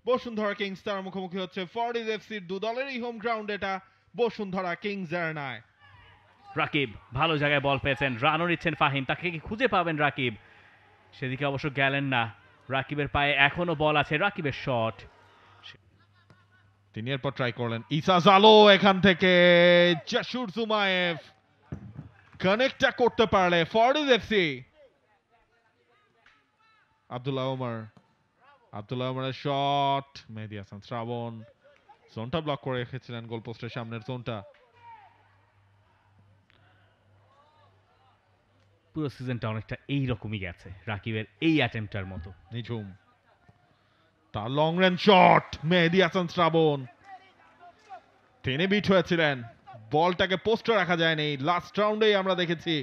Bashundhara Kings তার মুখোমুখি হচ্ছে ফর্টিজ এফসির দু দলেরই হোম গ্রাউন্ড এটা বসুন্ধরা কিংস এর। রাকিব ভালো জায়গায় বল পেয়েছেন, রানও নিচ্ছেন ফাহিম, তাকে কি খুঁজে পাবেন রাকিব? সেদিকে অবশ্য গেলেন না। রাকিবের পায়ে এখনো বল আছে, রাকিবের শট, তিনি এরপর ট্রাই করলেন ইসা জালো এখান থেকে জাসুর জুমায়েভ কানেক্টটা করতে পারলে ফর্টিজ এফসি। আব্দুল্লাহ ওমরের শট, মেহেদী হাসান শ্রাবণ জোনটা ব্লক করে রেখেছিলেন গোলপোস্টের সামনের জোনটা। পুরো সিজনটা অনেকটা এইরকমই গেছে রাকিবের এই অ্যাটেম্পটার মতো। নিঝুম তার লং রেঞ্জ শট, মেহেদী হাসান শ্রাবণ তিনি বিট হয়েছিলেন, বলটাকে পোস্টে রাখা যায়নি। লাস্ট রাউন্ডেই আমরা দেখেছি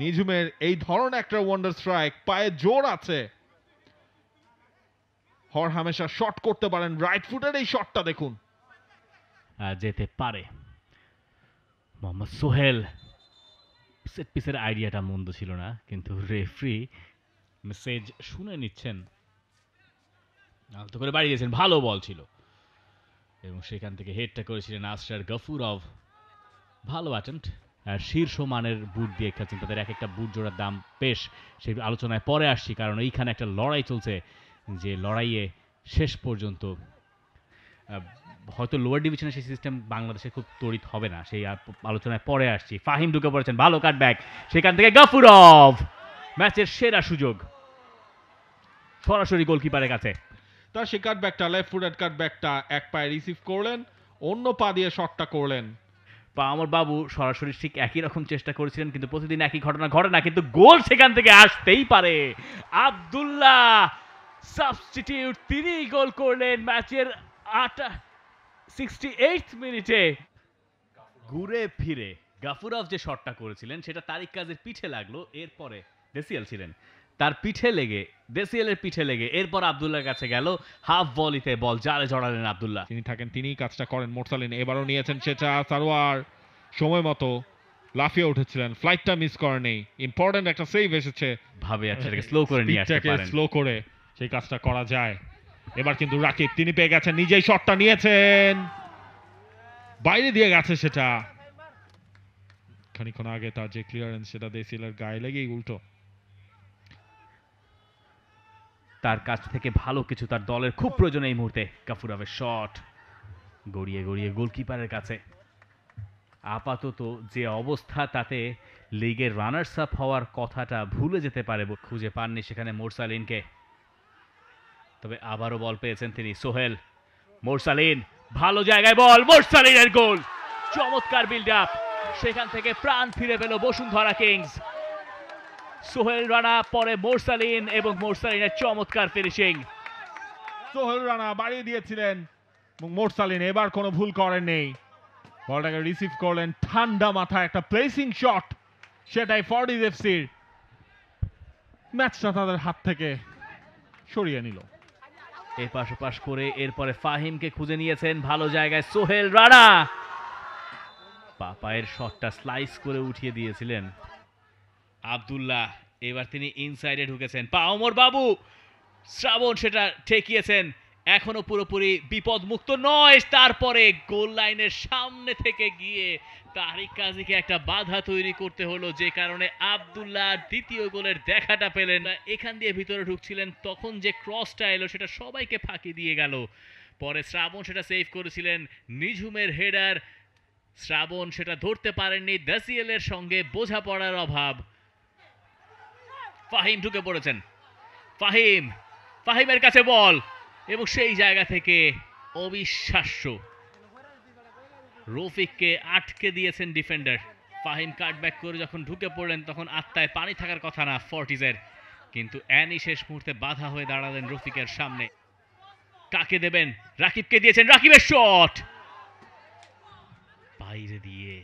নিঝুমের এই ধরনের একটা ওয়ান্ডার স্ট্রাইক, পায়ে জোর আছে, হর হামেশা শট করতে পারেন। রাইট ফুটের এই শটটা দেখুন, যেতে পারে। মোহাম্মদ সোহেল, সেট পিসের আইডিয়াটা মন্দ ছিল না, কিন্তু রেফারি মেসেজ শুনে নিচ্ছেন, আলতো করে বাড়িয়ে দিয়েছেন, ভালো বল ছিল এবং সেখান থেকে হেডটা করেছিলেন আশরার গফুরভ। ভালো অ্যাটেম্পট, আর শীর্ষ মানের বুট দিয়ে খেলছেন, তাদের এক একটা বুট জোড়ার দাম বেশ, সেই আলোচনায় পরে আসছি, কারণ এইখানে একটা লড়াই চলছে, যে লড়াইয়ে শেষ পর্যন্ত হয়তো লোয়ার ডিভিশনে সেই সিস্টেম বাংলাদেশে খুব তড়িৎ হবে না, সেই আলোচনায় পরে আসছি। ফাহিম ঢুকে পড়েছেন, ভালো কাটব্যাক, সেখান থেকে গফুরভ, ম্যাচের সেরা সুযোগ সরাসরি গোলকিপারের কাছে। তার সেই কাটব্যাকটা, লেফট ফুটেড কাটব্যাকটা এক পায়ে রিসিভ করলেন, অন্য পা দিয়ে শটটা করলেন। আমার বাবু সরাসরি ঠিক একই রকম চেষ্টা করেছিলেন, কিন্তু প্রতিদিন একই ঘটনা ঘটে না, কিন্তু গোল সেখান থেকে আসতেই পারে। আব্দুল্লাহ সাবস্টিটিউট, তিনি গোল করলেন ম্যাচের 68 মিনিটে। ঘুরে ফিরে গাফুরভ যে শটটা করেছিলেন সেটা তারিক কাজের পিঠে লাগলো, এরপরে দেসিয়াল ছিলেন, তার পিঠে লেগে, দেসিয়ালের পিঠে লেগে এরপর আব্দুল্লাহর কাছে গেল, হাফ ভলিতে বল জালে জড়ালেন আব্দুল্লাহ। তিনি থাকেন, তিনিই কাজটা করেন। মোরসালিন এবারও নিয়েছেন সেটা, সারোয়ার সময় মতো লাফিয়ে উঠেছিলেন, ফ্লাইটটা মিস করেনি, ইম্পর্টেন্ট একটা সেভ এসেছে, ভাবে সেটাকে স্লো করে নিয়ে আসতে পারেন, স্লো করে সেই কাজটা করা যায়। এবার কিন্তু রাকিব তিনি পেয়ে গেছেন, নিজেই শটটা নিয়েছেন, বাইরে দিয়ে গেছে সেটা, খানিকক্ষণ আগে তার যে ক্লিয়ারেন্স সেটা দেসিয়ালের গায়ে লেগেই উল্টো। তার কাছ থেকে ভালো কিছু তার দলের খুব প্রয়োজন এই মুহূর্তে। গাফুরভের শট গড়িয়ে গড়িয়ে গোলকিপারের কাছে। আপাতত যে অবস্থা, তাতে লিগের রানার্স আপ হওয়ার কথাটা ভুলে যেতে পারে। খুঁজে পাননি সেখানে মোরসালিনকে, তবে আবারও বল পেয়েছেন তিনি। সোহেল, মোরসালিন, ভালো জায়গায় বল, মোরসালিনের গোল, চমৎকার বিল্ড আপ, সেখান থেকে প্রাণ ফিরে পেল বসুন্ধরা কিংস। সোহেল রানা, পরে মোরসালিন, এবং মোরসালিনের চমৎকার ফিনিশিং। সোহেল রানা বাড়িয়ে দিয়েছিলেন এবং মোরসালিন এবার কোনো ভুল করেননি, বলটাকে রিসিভ করলেন, ঠান্ডা মাথায় একটা প্লেসিং শট, সেটাই ফর্টিজ এফসির ম্যাচটা তাদের হাত থেকে সরিয়ে নিল। এপাশ ওপাশ করে এরপরে ফাহিমকে খুঁজে নিয়েছেন, ভালো জায়গায় সোহেল রানা, পায়ের শটটা স্লাইস করে উঠিয়ে দিয়েছিলেন আব্দুল্লাহ। এবার তিনি ইনসাইডে ঢুকেছেন, ওমর বাবু, শ্রাবণ সেটা ঠেকিয়েছেন, এখনো পুরোপুরি বিপদ মুক্ত নয়, তারপরে গোল লাইনের সামনে থেকে গিয়ে তারিক কাজীকে একটা বাধা তৈরি করতে হলো, যে কারণে আব্দুল্লাহ দ্বিতীয় গোলের দেখাটা পেলেন। এখান দিয়ে ভিতরে ঢুকছিলেন, তখন যে ক্রসটা এলো সেটা সবাইকে ফাঁকি দিয়ে গেল, পরে শ্রাবণ সেটা সেভ করেছিলেন, নিঝুমের হেডার, শ্রাবণ সেটা ধরতে পারেননি, দাসিয়েলের সঙ্গে বোঝাপড়ার অভাব। ফাহিম ঢুকে পড়েছেন, ফাহিমের কাছে বল, এবং সেই জায়গা থেকে অবিশ্বাস্য, রফিককে আটকে দিয়েছেন ডিফেন্ডার। ফাহিম কাটব্যাক করে যখন ঢুকে পড়লেন তখন আত্মায় পানি থাকার কথা না ফর্টিজের, কিন্তু অ্যানি শেষ মুহূর্তে বাধা হয়ে দাঁড়ালেন রফিকের সামনে। কাকে দেবেন? রাকিবকে দিয়েছেন, রাকিবের শট বাইরে দিয়ে,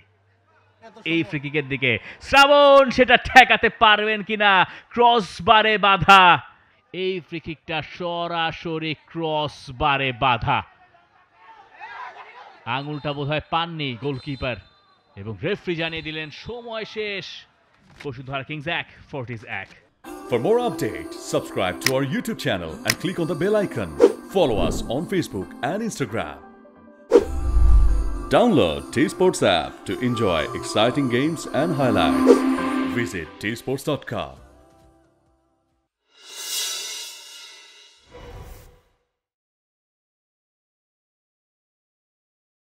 এই ফ্রিকিকের দিকে শ্রাবণ সেটা ঠেকাতে পারবেন কিনা, ক্রস বারে বাধা, এই ফ্রিকিকটা সরাসরি ক্রস বারে বাধা, আঙুলটা বোধহয় পাননি গোলকিপার, এবং রেফারি জানিয়ে দিলেন সময় শেষ। Bashundhara Kings 1, Fortis 1। For more updates, subscribe to our YouTube channel and click on the bell icon. Follow us on Facebook and Instagram. Download T Sports app to enjoy exciting games and highlights. Visit tsports.com.